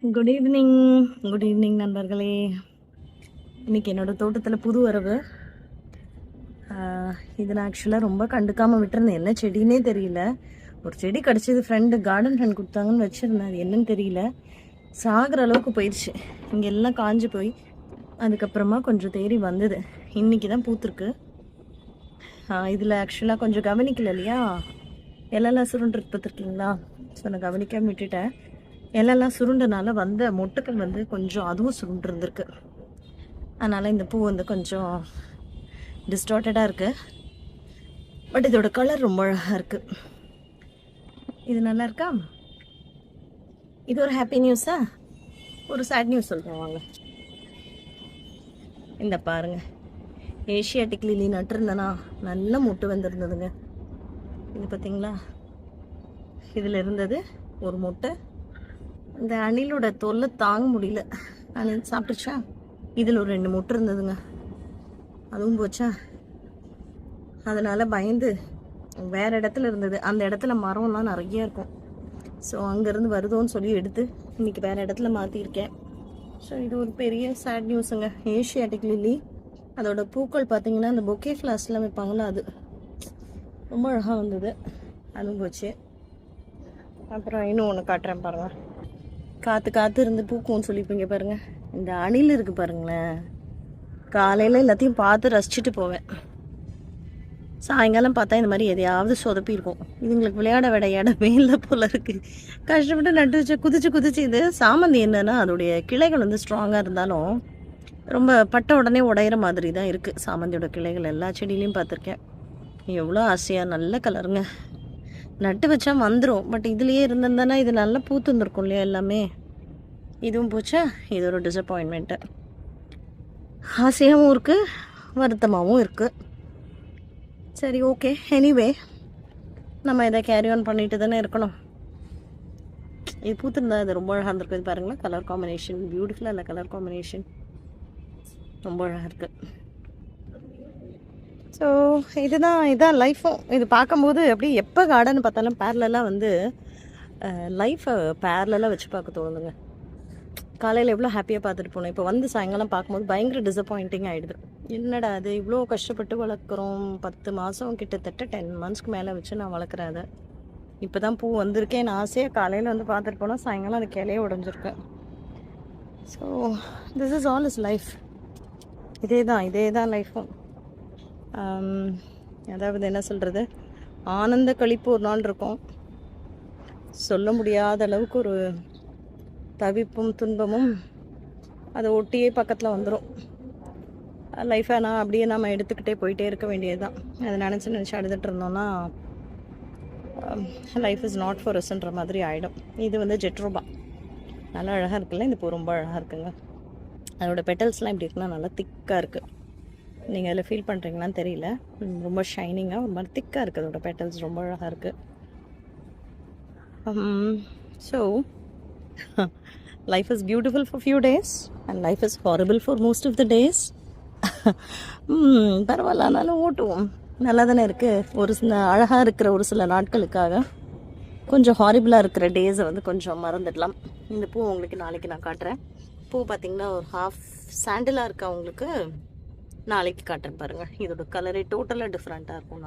Good evening. Good evening நண்பர்களே. இன்றைக்கி என்னோடய தோட்டத்தில் புது வரவு. இதை நான் ஆக்சுவலாக ரொம்ப கண்டுக்காமல் விட்டுருந்தேன். என்ன செடினே தெரியல. ஒரு செடி கிடச்சிது, கார்டன் ஃப்ரெண்ட் கொடுத்தாங்கன்னு வச்சுருந்தேன். அது என்னன்னு தெரியல, சாகிற அளவுக்கு போயிடுச்சு. இங்கே எல்லாம் காஞ்சி போய் அதுக்கப்புறமா கொஞ்சம் தேறி வந்தது. இன்றைக்கி தான் பூத்துருக்கு. இதில் ஆக்சுவலாக கொஞ்சம் கவனிக்கல இல்லையா, இலெல்லாம் சுருண்டு பார்த்துருக்கீங்களா? ஸோ நான் கவனிக்காமல் விட்டுட்டேன். இலெல்லாம் சுருண்டனால வந்த மொட்டுக்கள் வந்து கொஞ்சம் அதுவும் சுருண்டு இருந்திருக்கு. அதனால் இந்த பூ வந்து கொஞ்சம் டிஸ்டார்டடாக இருக்குது. பட் இதோட கலர் ரொம்ப அழகாக இருக்குது. இது நல்லா இருக்கா? இது ஒரு ஹாப்பி நியூஸா? ஒரு சேட் நியூஸ் சொல்கிறோம் வாங்க. இந்த பாருங்கள், ஏஷியாட்டிக் லில்லி நட்டுருந்தேனா நல்ல மொட்டு வந்துருந்ததுங்க. இது பார்த்தீங்களா? இதில் இருந்தது ஒரு மொட்டை. இந்த அணிலோட தொல்லை தாங்க முடியல. அணில் சாப்பிட்டுச்சா. இதில் ஒரு 2 மொட்டு இருந்ததுங்க, அதுவும் போச்சா. அதனால் பயந்து வேறு இடத்துல இருந்தது. அந்த இடத்துல மரம்லாம் நிறைய இருக்கும். ஸோ அங்கேருந்து வருதோன்னு சொல்லி எடுத்து இன்றைக்கி வேறு இடத்துல மாற்றிருக்கேன். ஸோ இது ஒரு பெரிய சேட் நியூஸுங்க. ஏஷியாட்டிக் லில்லி, அதோட பூக்கள் பார்த்திங்கன்னா அந்த பொக்கே ஃப்ளாஸ்லாம் வைப்பாங்களா, அது ரொம்ப அழகாக வந்தது. அதுவும் போச்சு. அப்புறம் இன்னும் ஒன்று காட்டுறேன் பாருங்கள். காற்று இருந்து பூக்கும்னு சொல்லிப்பீங்க பாருங்கள். இந்த அணில் இருக்குது பாருங்களேன். காலையில் எல்லாத்தையும் பார்த்து ரசிச்சுட்டு போவேன். சாயங்காலம் பார்த்தா இந்த மாதிரி எதையாவது சொதப்பி இருக்கும். இதுங்களுக்கு விளையாட இடமே இல்லை போல இருக்குது. கஷ்டப்பட்டு நட்டு வச்சு குதிச்சு இது சாமந்தி என்னன்னா அதோடைய கிளைகள் வந்து ஸ்ட்ராங்காக இருந்தாலும் ரொம்ப பட்ட உடனே உடையிற மாதிரி தான் இருக்குது. சாமந்தியோட கிளைகள் எல்லா செடியிலையும் பார்த்துருக்கேன். எவ்வளோ ஆசையாக நல்ல கலருங்க. நட்டு வச்சா வந்துடும். பட் இதுலேயே இருந்திருந்தானா இது நல்லா பூத்து வந்துருக்கும் இல்லையா எல்லாமே. இதுவும் போச்சா. இது ஒரு டிசப்பாயின்மெண்ட்டு. ஆசையாகவும் இருக்குது, வருத்தமாகவும் இருக்குது. சரி, ஓகே. எனிவே நம்ம இதை கேரி ஆன் பண்ணிட்டு தானே இருக்கணும். இது பூத்துருந்தா இது ரொம்ப அழகாக இருந்திருக்கு. இது பாருங்களேன், கலர் காம்பினேஷன் பியூட்டிஃபுல்லாக இல்லை? கலர் காம்பினேஷன் ரொம்ப அழகாக இருக்குது. ஸோ இதான் லைஃப்பும். இது பார்க்கும்போது அப்படியே எப்போ கார்டன் பார்த்தாலும் பேரலாக வந்து லைஃப்பை பேரலாக வச்சு பார்க்க தோணுதுங்க. காலையில் எவ்வளோ ஹாப்பியாக பார்த்துட்டு போனோம், இப்போ வந்து சாயங்காலம் பார்க்கும்போது பயங்கர டிசப்பாயிண்டிங் ஆகிடுது. என்னடா அது இவ்வளோ கஷ்டப்பட்டு வளர்க்குறோம். 10 மாதம் கிட்டத்தட்ட 10 மந்த்ஸ்க்கு மேலே வச்சு நான் வளர்க்குறேன். அதை இப்போ தான் பூ வந்திருக்கேன். நான் ஆசையாக காலையில் வந்து பார்த்துட்டு போனால் சாயங்காலம் அது கிளையே உடஞ்சிருக்கேன். So this is all is life. இதே தான் லைஃப்பும். அதாவது என்ன சொல்கிறது, ஆனந்த கழிப்பு ஒரு நாள் இருக்கும். சொல்ல முடியாத அளவுக்கு ஒரு தவிப்பும் துன்பமும் அதை ஒட்டியே பக்கத்தில் வந்துடும். லைஃப்பை அப்படியே நம்ம எடுத்துக்கிட்டே போயிட்டே இருக்க வேண்டியது தான். அதை நினச்சி அழுதுட்டு இருந்தோம்னா லைஃப் இஸ் நாட் ஃபார் அஸ்ன்ற மாதிரி ஆகிடும். இது வந்து ஜெட்ரோபா நல்லா அழகாக இருக்குல்ல? இந்த பூ ரொம்ப அழகாக இருக்குங்க. அதோடய பெட்டல்ஸ்லாம் இப்படி இருக்குன்னா நல்லா திக்காக இருக்குது. நீங்கள் அதில் ஃபீல் பண்ணுறீங்களான்னு தெரியல. ரொம்ப ஷைனிங்காக ஒரு மாதிரி திக்காக இருக்குது. அதோடய பெட்டல்ஸ் ரொம்ப அழகாக இருக்குது. So life is beautiful for few days and life is horrible for most of the days. பரவாயில்ல, ஆனாலும் ஓட்டுவோம். நல்லா தானே இருக்குது. ஒரு சில அழகாக இருக்கிற ஒரு சில நாட்களுக்காக கொஞ்சம் ஹாரிபிளாக இருக்கிற டேஸை வந்து கொஞ்சம் மறந்துடலாம். இந்த பூ உங்களுக்கு நாளைக்கு நான் காட்டுறேன். பூ பார்த்திங்கன்னா ஒரு ஹாஃப் சாண்டிலாக இருக்கா, உங்களுக்கு நாளைக்கு காட்டுறேன் பாருங்கள். இதோட கலரே டோட்டலாக டிஃப்ரெண்ட்டாக இருக்கும்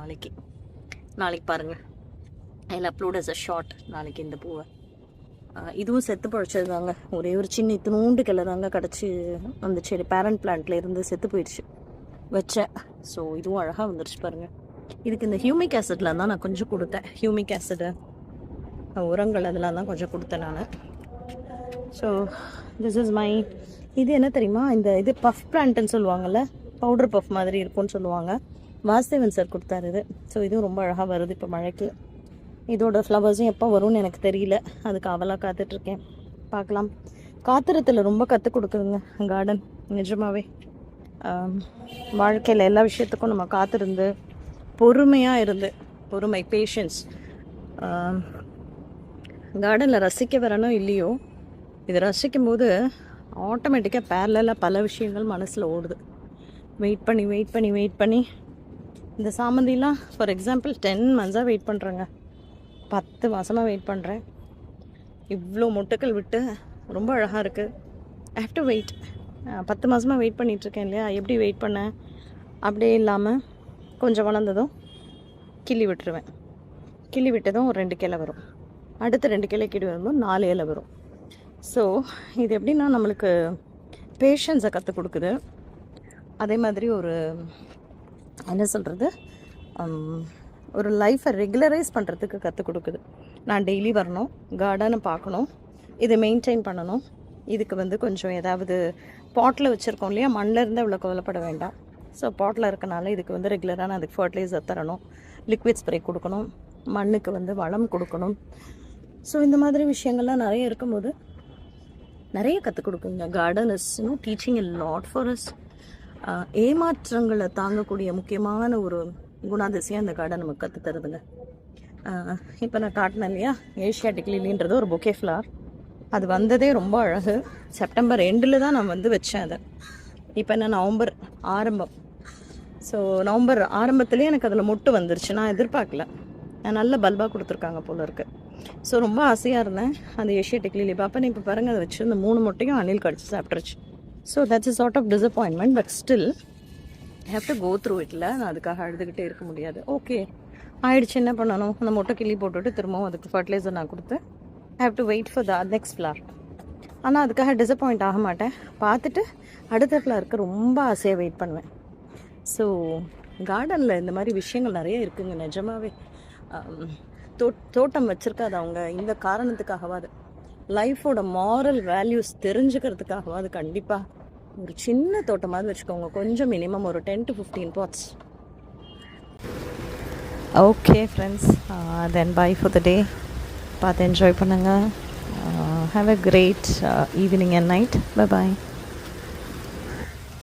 நாளைக்கு பாருங்கள். ஐ அப்லோட் அஸ் அ ஷார்ட் நாளைக்கு இந்த பூவை. இதுவும் செத்து பழச்சது தாங்க. ஒரே ஒரு சின்ன இத்தினூண்டு கிளை தாங்க கிடச்சி அந்த செடி பேரண்ட் பிளான்ட்ல இருந்து செத்து போயிடுச்சு வச்சேன். ஸோ இதுவும் அழகாக வந்துடுச்சு பாருங்கள். இதுக்கு இந்த ஹியூமிக் ஆசிட்ல தான் நான் கொஞ்சம் கொடுத்தேன். ஹியூமிக் ஆசிடு உரங்கள் அதெல்லாம் தான் கொஞ்சம் கொடுத்தேன் நான். ஸோ திஸ் இஸ் மை இது என்ன தெரியுமா, இது பஃப் பிளான்ட்டுன்னு சொல்லுவாங்கள்ல, பவுடர் பஃப் மாதிரி இருக்கும்னு சொல்லுவாங்க. வாசுதேவன் சார் கொடுத்தாரு இது. ஸோ இதுவும் ரொம்ப அழகாக வருது இப்போ மழைக்கு. இதோட ஃப்ளவர்ஸும் எப்போ வரும்னு எனக்கு தெரியல. அதுக்கு அவலாக காத்துட்ருக்கேன். பார்க்கலாம். காத்திரத்தில் ரொம்ப கற்றுக் கொடுக்குதுங்க கார்டன் நிஜமாகவே. வாழ்க்கையில் எல்லா விஷயத்துக்கும் நம்ம காத்திருந்து பொறுமையாக இருந்து பேஷன்ஸ். கார்டனில் ரசிக்க வரணும் இல்லையோ, இதை ரசிக்கும் போது ஆட்டோமேட்டிக்காக பேரலாக பல விஷயங்கள் மனசில் ஓடுது. வெயிட் பண்ணி இந்த சாமந்திலாம் ஃபார் எக்ஸாம்பிள் 10 மந்த்ஸாக வெயிட் பண்ணுறேங்க. 10 மாதமாக வெயிட் பண்ணுறேன். இவ்வளோ மொட்டுக்கள் விட்டு ரொம்ப அழகாக இருக்குது. I have to wait. 10 மாதமாக வெயிட் பண்ணிகிட்ருக்கேன் இல்லையா. எப்படி வெயிட் பண்ணேன், அப்படியே இல்லாமல் கொஞ்சம் வளர்ந்ததும் கிள்ளி விட்டுருவேன். கிள்ளி விட்டதும் ஒரு 2 கிளை வரும். அடுத்த 2 கிளை கிடி வரும்போது 4 இலை வரும். ஸோ இது எப்படின்னா நம்மளுக்கு பேஷன்ஸை கற்றுக் கொடுக்குது. அதே மாதிரி ஒரு என்ன சொல்கிறது, ஒரு லைஃப்பை ரெகுலரைஸ் பண்ணுறதுக்கு கற்றுக் கொடுக்குது. நான் டெய்லி வரணும், கார்டனை பார்க்கணும், இதை மெயின்டைன் பண்ணணும். இதுக்கு வந்து கொஞ்சம் ஏதாவது பாட்டில் வச்சுருக்கோம் இல்லையா, மண்ணில் இருந்து இவ்வளோ கவலைப்பட வேண்டாம். ஸோ பாட்டில் இருக்கனால இதுக்கு வந்து ரெகுலராக நான் அதுக்கு ஃபர்டிலைசர் தரணும், லிக்விட் ஸ்ப்ரே கொடுக்கணும், மண்ணுக்கு வந்து வளம் கொடுக்கணும். ஸோ இந்த மாதிரி விஷயங்கள்லாம் நிறைய இருக்கும்போது நிறைய கற்றுக் கொடுக்குங்க. Garden is teaching a lot for us. ஏமாற்றங்களை தாங்கக்கூடிய முக்கியமான ஒரு குணாதிசயம் அந்த கார்டன் நமக்கு கற்று தருதுங்க. இப்போ நான் காட்டினேன் இல்லையா, ஏஷியாட்டிக் லில்லின்றது ஒரு பொக்கே ஃப்ளவர். அது வந்ததே ரொம்ப அழகு. செப்டம்பர் எண்டில் தான் நான் வந்து வச்சேன் அதை. இப்போ என்ன நவம்பர் ஆரம்பம். ஸோ நவம்பர் ஆரம்பத்துலேயே எனக்கு அதில் மொட்டு வந்துருச்சு. நான் எதிர்பார்க்கல. நல்ல பல்பாக கொடுத்துருக்காங்க போல இருக்குது. ஸோ ரொம்ப ஆசையாக இருந்தேன் அந்த ஏஷியாட்டிக் லில்லி பார்ப்பேன். இப்போ பாருங்கள், அதை வச்சு இந்த 3 மொட்டையும் அணில் கடிச்சு சாப்பிட்ருச்சு. So that's is sort of disappointment. But still have to go through இட்டில். நான் அதுக்காக அழுதுகிட்டே இருக்க முடியாது. ஓகே ஆயிடுச்சு, என்ன பண்ணணும், அந்த மொட்டை கிள்ளி போட்டுவிட்டு திரும்பவும் அதுக்கு ஃபர்டிலைசர் நான் கொடுத்து have to wait for the next flower. ஆனால் அதுக்காக டிசப்பாயிண்ட் ஆக மாட்டேன். பார்த்துட்டு அடுத்த ஃப்ளாருக்கு ரொம்ப ஆசையாக வெயிட் பண்ணுவேன். ஸோ கார்டனில் இந்த மாதிரி விஷயங்கள் நிறைய இருக்குங்க நிஜமாகவே. தோட்டம் வச்சுருக்காது அவங்க இந்த காரணத்துக்காகவாது, லைஃபோட மாரல் வேல்யூஸ் தெரிஞ்சுக்கிறதுக்காகவாது கண்டிப்பாக ஒரு சின்ன தோட்டமாவது வச்சுக்கோங்க. கொஞ்சம் மினிமம் ஒரு 10 to 15 pots. Okay friends, then bye for the day. பார்த்து என்ஜாய் பண்ணுங்கள். Have a great evening and night. Bye bye.